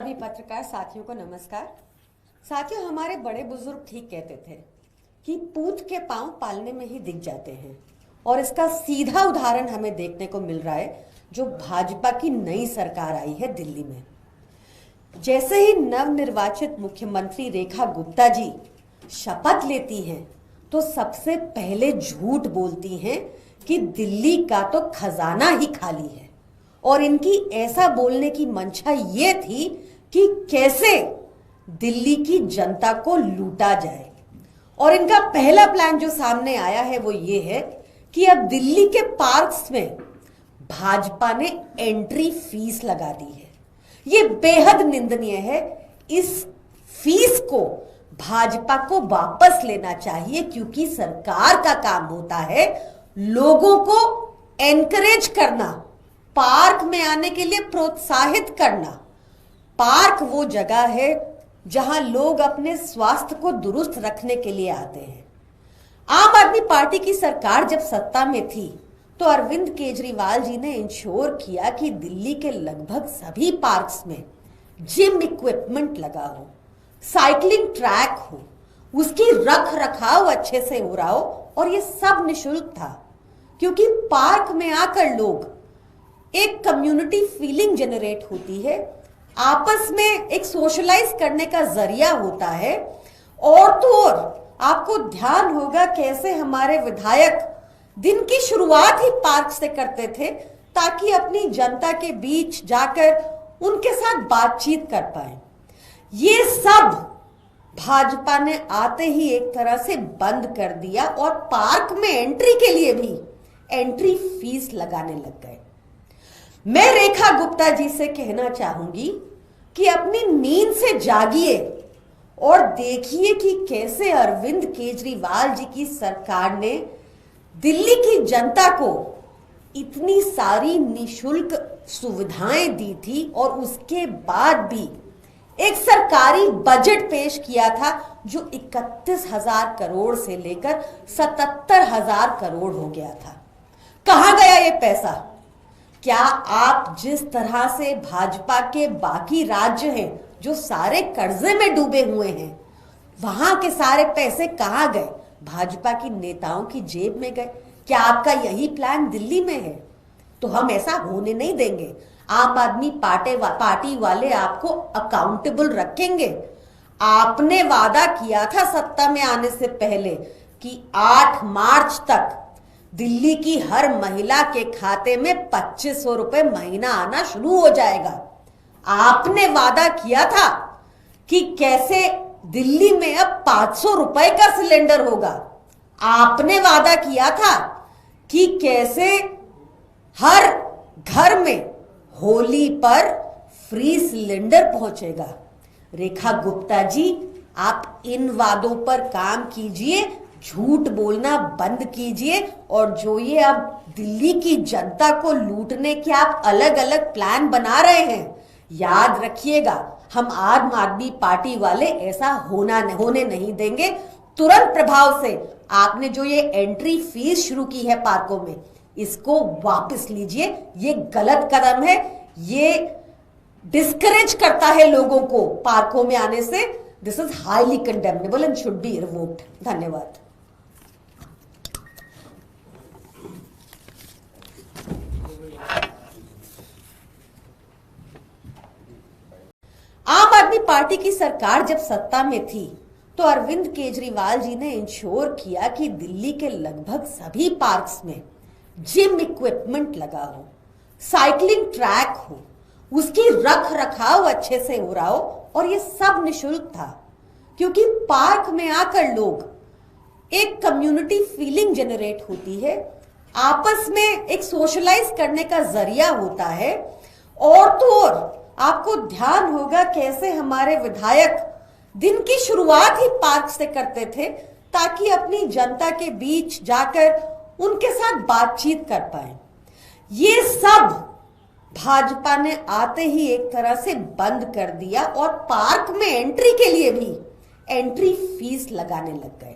सभी पत्रकार साथियों को नमस्कार। साथियों, हमारे बड़े बुजुर्ग ठीक कहते थे कि पूत के पांव पालने में ही दिख जाते हैं, और इसका सीधा उदाहरण हमें देखने को मिल रहा है जो भाजपा की नई सरकार आई है दिल्ली में। जैसे ही नवनिर्वाचित मुख्यमंत्री रेखा गुप्ता जी शपथ लेती हैं तो सबसे पहले झूठ बोलती हैं कि दिल्ली का तो खजाना ही खाली है, और इनकी ऐसा बोलने की मंशा ये थी कि कैसे दिल्ली की जनता को लूटा जाए। और इनका पहला प्लान जो सामने आया है वो ये है कि अब दिल्ली के पार्क्स में भाजपा ने एंट्री फीस लगा दी है। ये बेहद निंदनीय है। इस फीस को भाजपा को वापस लेना चाहिए, क्योंकि सरकार का काम होता है लोगों को एनकरेज करना, पार्क में आने के लिए प्रोत्साहित करना। पार्क वो जगह है जहां लोग अपने स्वास्थ्य को दुरुस्त रखने के लिए आते हैं। आम आदमी पार्टी की सरकार जब सत्ता में थी तो अरविंद केजरीवाल जी ने इंश्योर किया कि दिल्ली के लगभग सभी पार्क्स में जिम इक्विपमेंट लगा हो, साइकिलिंग ट्रैक हो, उसकी रख रखाव अच्छे से हो रहा हो, और ये सब निशुल्क था। क्योंकि पार्क में आकर लोग एक कम्युनिटी फीलिंग जनरेट होती है, आपस में एक सोशलाइज करने का जरिया होता है। और तो और आपको ध्यान होगा कैसे हमारे विधायक दिन की शुरुआत ही पार्क से करते थे, ताकि अपनी जनता के बीच जाकर उनके साथ बातचीत कर पाए। ये सब भाजपा ने आते ही एक तरह से बंद कर दिया, और पार्क में एंट्री के लिए भी एंट्री फीस लगाने लग गए। मैं रेखा गुप्ता जी से कहना चाहूंगी कि अपनी नींद से जागिए और देखिए कि कैसे अरविंद केजरीवाल जी की सरकार ने दिल्ली की जनता को इतनी सारी निशुल्क सुविधाएं दी थी, और उसके बाद भी एक सरकारी बजट पेश किया था जो 31,000 करोड़ से लेकर 77,000 करोड़ हो गया था। कहां गया ये पैसा? क्या आप जिस तरह से भाजपा के बाकी राज्य हैं जो सारे कर्जे में डूबे हुए हैं, वहां के सारे पैसे कहां गए? भाजपा की नेताओं की जेब में गए। क्या आपका यही प्लान दिल्ली में है? तो हम ऐसा होने नहीं देंगे। आम आदमी पार्टी वाले आपको अकाउंटेबल रखेंगे। आपने वादा किया था सत्ता में आने से पहले कि 8 मार्च तक दिल्ली की हर महिला के खाते में 2500 रुपए महीना आना शुरू हो जाएगा। आपने वादा किया था कि कैसे दिल्ली में अब 500 रुपए का सिलेंडर होगा। आपने वादा किया था कि कैसे हर घर में होली पर फ्री सिलेंडर पहुंचेगा। रेखा गुप्ता जी, आप इन वादों पर काम कीजिए, झूठ बोलना बंद कीजिए, और जो ये अब दिल्ली की जनता को लूटने के आप अलग अलग प्लान बना रहे हैं, याद रखिएगा, हम आम आदमी पार्टी वाले ऐसा होने नहीं देंगे। तुरंत प्रभाव से आपने जो ये एंट्री फीस शुरू की है पार्कों में, इसको वापस लीजिए। ये गलत कदम है, ये डिस्करेज करता है लोगों को पार्कों में आने से। This is highly condemnable and should be revoked. धन्यवाद। आम आदमी पार्टी की सरकार जब सत्ता में थी तो अरविंद केजरीवाल जी ने इंश्योर किया कि दिल्ली के लगभग सभी पार्क्स में जिम इक्विपमेंट लगा हो, साइकिलिंग ट्रैक हो, उसकी रख रखाव अच्छे से हो रहा हो, और ये सब निशुल्क था। क्योंकि पार्क में आकर लोग एक कम्युनिटी फीलिंग जनरेट होती है, आपस में एक सोशलाइज करने का जरिया होता है। और तो और आपको ध्यान होगा कैसे हमारे विधायक दिन की शुरुआत ही पार्क से करते थे, ताकि अपनी जनता के बीच जाकर उनके साथ बातचीत कर पाए। ये सब भाजपा ने आते ही एक तरह से बंद कर दिया, और पार्क में एंट्री के लिए भी एंट्री फीस लगाने लग गए।